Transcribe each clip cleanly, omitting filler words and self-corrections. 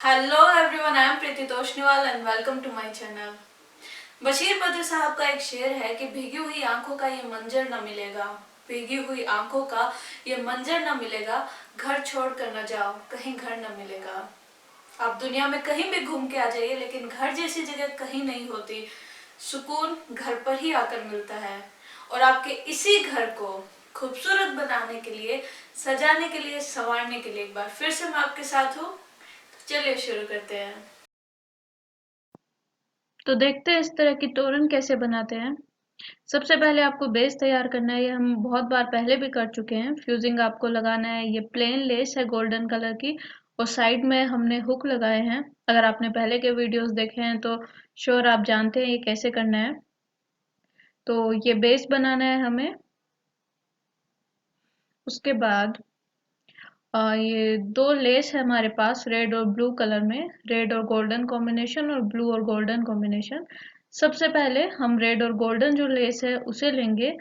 Hello everyone, I am Preeti Toshniwal and welcome to my channel. Bashir Badr साहब का एक शेर है कि भीगी हुई आंखों का ये मंजर न मिलेगा, भीगी हुई आंखों का ये मंजर न मिलेगा, घर छोड़ कर न जाओ कहीं घर न मिलेगा। आप दुनिया में कहीं भी घूम के आ जाइए, लेकिन घर जैसी जगह कहीं नहीं होती। सुकून घर पर ही आकर मिलता है। और आपके इसी घर को खूबसूरत बनाने के लिए, सजाने के लिए, संवारने के लिए एक बार फिर से मैं आपके साथ हूँ। चलिए शुरू करते हैं। तो देखते हैं इस तरह की तोरण कैसे बनाते हैं। सबसे पहले आपको बेस तैयार करना है। ये हम बहुत बार पहले भी कर चुके हैं। फ्यूजिंग आपको लगाना है। ये प्लेन लेस है गोल्डन कलर की, और साइड में हमने हुक लगाए हैं। अगर आपने पहले के वीडियोस देखे हैं तो श्योर आप जानते हैं ये कैसे करना है। तो ये बेस बनाना है हमें। उसके बाद ये दो लेस है हमारे पास, रेड और ब्लू कलर में, रेड और गोल्डन कॉम्बिनेशन और ब्लू और गोल्डन कॉम्बिनेशन। सबसे पहले हम रेड और गोल्डन जो लेस है उसे लेंगे,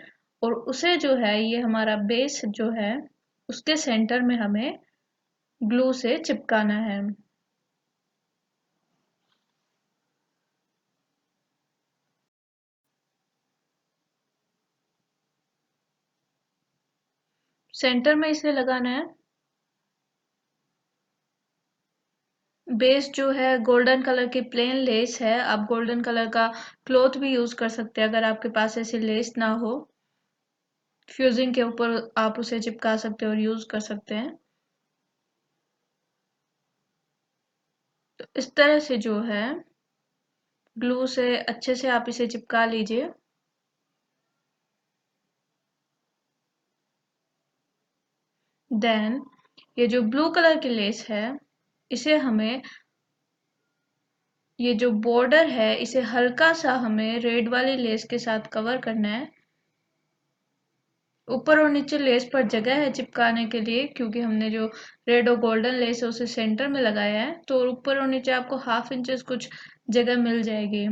और उसे जो है ये हमारा बेस जो है उसके सेंटर में हमें ग्लू से चिपकाना है। सेंटर में इसे लगाना है। बेस जो है गोल्डन कलर की प्लेन लेस है। आप गोल्डन कलर का क्लॉथ भी यूज कर सकते हैं अगर आपके पास ऐसी लेस ना हो। फ्यूजिंग के ऊपर आप उसे चिपका सकते हैं और यूज कर सकते हैं। तो इस तरह से जो है ग्लू से अच्छे से आप इसे चिपका लीजिए। देन ये जो ब्लू कलर की लेस है, इसे हमें, ये जो बॉर्डर है इसे हल्का सा हमें रेड वाली लेस के साथ कवर करना है। ऊपर और नीचे लेस पर जगह है चिपकाने के लिए, क्योंकि हमने जो रेड और गोल्डन लेस है उसे सेंटर में लगाया है, तो ऊपर और नीचे आपको हाफ इंचेस कुछ जगह मिल जाएगी।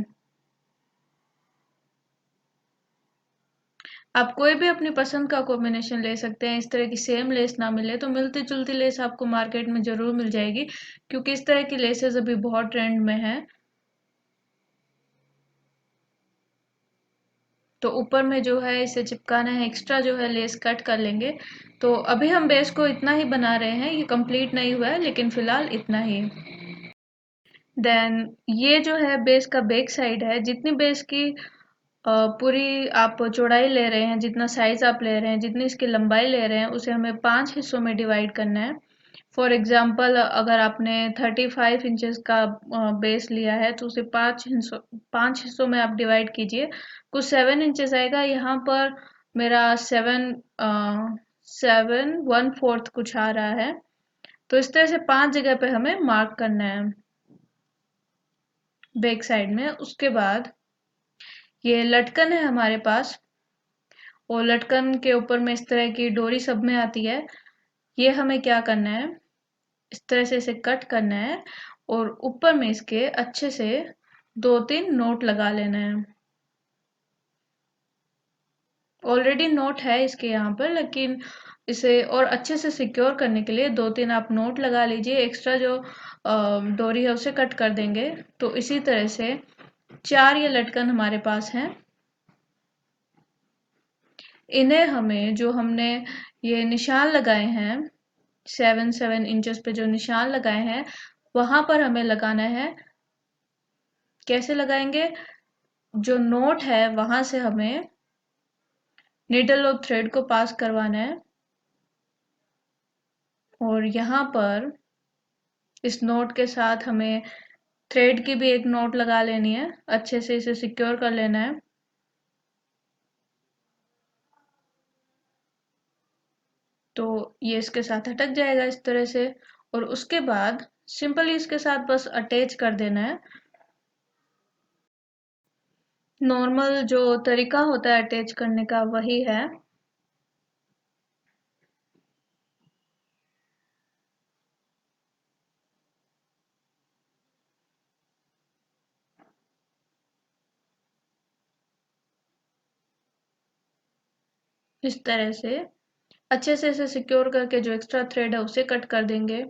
आप कोई भी अपनी पसंद का कॉम्बिनेशन ले सकते हैं। इस तरह की सेम लेस ना मिले तो मिलती जुलती लेस आपको मार्केट में जरूर मिल जाएगी, क्योंकि इस तरह की लेसेस अभी बहुत ट्रेंड में है। तो ऊपर में जो है इसे चिपकाना है, एक्स्ट्रा जो है लेस कट कर लेंगे। तो अभी हम बेस को इतना ही बना रहे हैं, ये कंप्लीट नहीं हुआ है, लेकिन फिलहाल इतना ही। देन ये जो है बेस का बैक साइड है। जितनी बेस की पूरी आप चौड़ाई ले रहे हैं, जितना साइज आप ले रहे हैं, जितनी इसकी लंबाई ले रहे हैं, उसे हमें 5 हिस्सों में डिवाइड करना है। फॉर एग्जाम्पल, अगर आपने 35 इंचेस का बेस लिया है तो उसे 5 हिस्सों में आप डिवाइड कीजिए। कुछ 7 इंचेस आएगा यहाँ पर। मेरा 7 1/4 कुछ आ रहा है। तो इस तरह से 5 जगह पे हमें मार्क करना है बैक साइड में। उसके बाद ये लटकन है हमारे पास, और लटकन के ऊपर में इस तरह की डोरी सब में आती है। ये हमें क्या करना है, इस तरह से इसे कट करना है, और ऊपर में इसके अच्छे से 2-3 नोट लगा लेना है। ऑलरेडी नोट है इसके यहाँ पर, लेकिन इसे और अच्छे से सिक्योर करने के लिए 2-3 आप नोट लगा लीजिए। एक्स्ट्रा जो डोरी है उसे कट कर देंगे। तो इसी तरह से 4 ये लटकन हमारे पास हैं। इन्हें हमें, जो हमने ये निशान लगाए हैं 7-7 इंचेस पे जो निशान लगाए हैं, वहां पर हमें लगाना है। कैसे लगाएंगे, जो नोट है वहां से हमें निडल और थ्रेड को पास करवाना है, और यहाँ पर इस नोट के साथ हमें थ्रेड की भी एक नोट लगा लेनी है। अच्छे से इसे सिक्योर कर लेना है। तो ये इसके साथ अटक जाएगा इस तरह से, और उसके बाद सिंपली इसके साथ बस अटैच कर देना है। नॉर्मल जो तरीका होता है अटैच करने का वही है। इस तरह से अच्छे से इसे सिक्योर करके जो एक्स्ट्रा थ्रेड है उसे कट कर देंगे।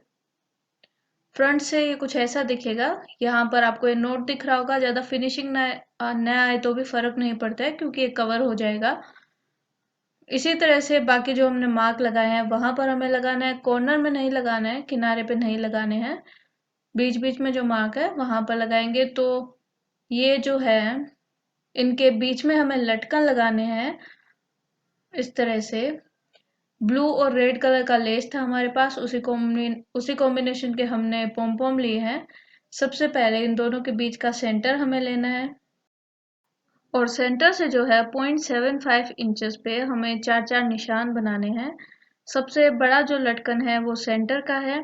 फ्रंट से ये कुछ ऐसा दिखेगा। यहाँ पर आपको ये नोट दिख रहा होगा। ज़्यादा फिनिशिंग न आए तो भी फर्क नहीं पड़ता है क्योंकि ये कवर हो जाएगा। इसी तरह से बाकी जो हमने मार्क लगाए हैं वहां पर हमें लगाना है, कॉर्नर में नहीं लगाना है, किनारे पे नहीं लगाने हैं, बीच बीच में जो मार्क है वहां पर लगाएंगे। तो ये जो है इनके बीच में हमें लटकन लगाने हैं इस तरह से। ब्लू और रेड कलर का लेस था हमारे पास, उसी कॉम्बिनेशन के हमने पॉम पॉम लिए हैं। सबसे पहले इन दोनों के बीच का सेंटर हमें लेना है और सेंटर से जो है 0.75 इंचेस पे हमें चार चार निशान बनाने हैं। सबसे बड़ा जो लटकन है वो सेंटर का है।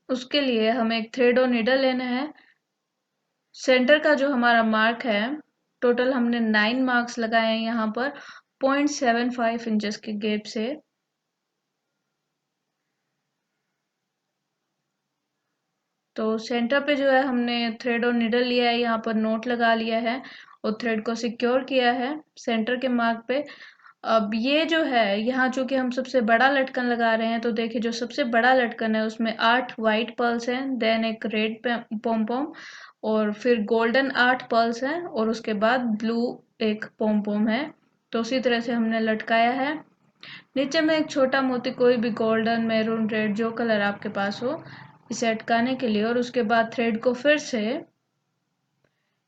उसके लिए हमें एक थ्रेड और नीडल लेना है। सेंटर का जो हमारा मार्क है, टोटल हमने 9 मार्क्स लगाए हैं यहाँ पर 0.75 इंचेस के गैप से। तो सेंटर पे जो है हमने थ्रेड और निडल लिया है, यहाँ पर नोट लगा लिया है और थ्रेड को सिक्योर किया है सेंटर के मार्क पे। अब ये जो है यहाँ चूंकि हम सबसे बड़ा लटकन लगा रहे हैं, तो देखिए जो सबसे बड़ा लटकन है उसमें 8 वाइट पर्ल्स हैं, देन एक रेड पॉम पॉम, और फिर गोल्डन 8 पर्ल्स हैं, और उसके बाद ब्लू एक पॉम पॉम है। तो उसी तरह से हमने लटकाया है। नीचे में एक छोटा मोती, कोई भी गोल्डन, मैरून, रेड, जो कलर आपके पास हो, इसे अटकाने के लिए। और उसके बाद थ्रेड को फिर से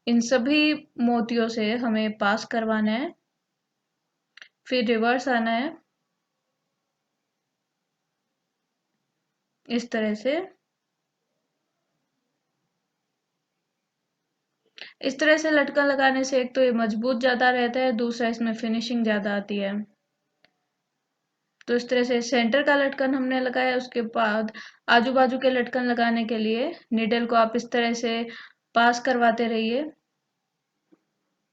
इन सभी मोतियों से हमें पास करवाना है, फिर रिवर्स आना है इस तरह से। इस तरह से लटकन लगाने से एक तो ये मजबूत ज्यादा रहता है, दूसरा इसमें फिनिशिंग ज्यादा आती है। तो इस तरह से सेंटर का लटकन हमने लगाया। उसके बाद आजू बाजू के लटकन लगाने के लिए निडल को आप इस तरह से पास करवाते रहिए।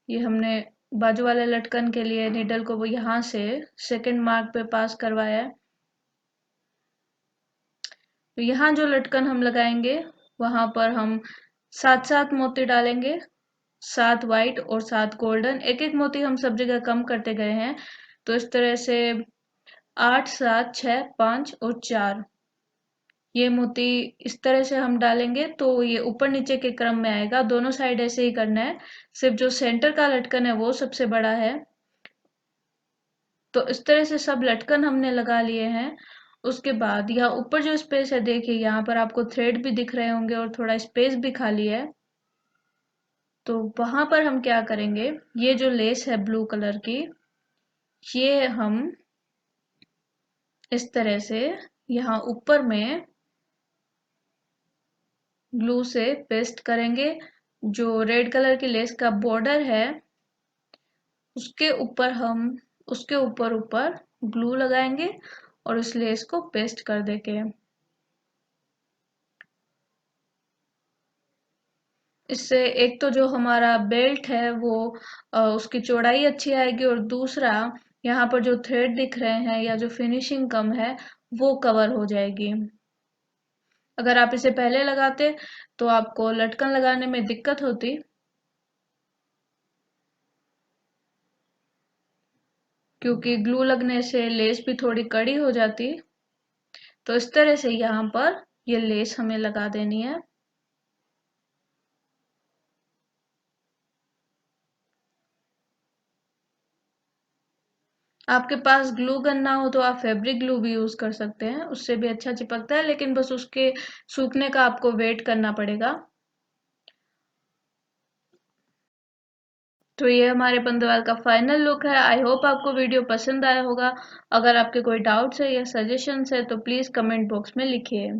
ये हमने बाजू वाले लटकन के लिए निडल को वो यहाँ से सेकंड मार्क पे पास करवाया है। तो यहाँ जो लटकन हम लगाएंगे वहां पर हम 7 7 मोती डालेंगे, 7 वाइट और 7 गोल्डन। एक एक मोती हम सब जगह कम करते गए हैं। तो इस तरह से 8 7 6 5 और 4 ये मोती इस तरह से हम डालेंगे तो ये ऊपर नीचे के क्रम में आएगा। दोनों साइड ऐसे ही करना है, सिर्फ जो सेंटर का लटकन है वो सबसे बड़ा है। तो इस तरह से सब लटकन हमने लगा लिए हैं। उसके बाद यहाँ ऊपर जो स्पेस है, देखिए यहाँ पर आपको थ्रेड भी दिख रहे होंगे और थोड़ा स्पेस भी खाली है। तो वहां पर हम क्या करेंगे, ये जो लेस है ब्लू कलर की, ये हम इस तरह से यहाँ ऊपर में ग्लू से पेस्ट करेंगे। जो रेड कलर की लेस का बॉर्डर है उसके ऊपर हम उसके ऊपर ऊपर ग्लू लगाएंगे और इस लेस को पेस्ट कर देंगे। इससे एक तो जो हमारा बेल्ट है वो उसकी चौड़ाई अच्छी आएगी, और दूसरा यहाँ पर जो थ्रेड दिख रहे हैं या जो फिनिशिंग कम है वो कवर हो जाएगी। अगर आप इसे पहले लगाते तो आपको लटकन लगाने में दिक्कत होती, क्योंकि ग्लू लगने से लेस भी थोड़ी कड़ी हो जाती। तो इस तरह से यहाँ पर ये लेस हमें लगा देनी है। आपके पास ग्लू गन ना हो तो आप फैब्रिक ग्लू भी यूज कर सकते हैं, उससे भी अच्छा चिपकता है, लेकिन बस उसके सूखने का आपको वेट करना पड़ेगा। तो ये हमारे पंद्रवाल का फाइनल लुक है। आई होप आपको वीडियो पसंद आया होगा। अगर आपके कोई डाउट्स है या सजेशंस है तो प्लीज कमेंट बॉक्स में लिखिए।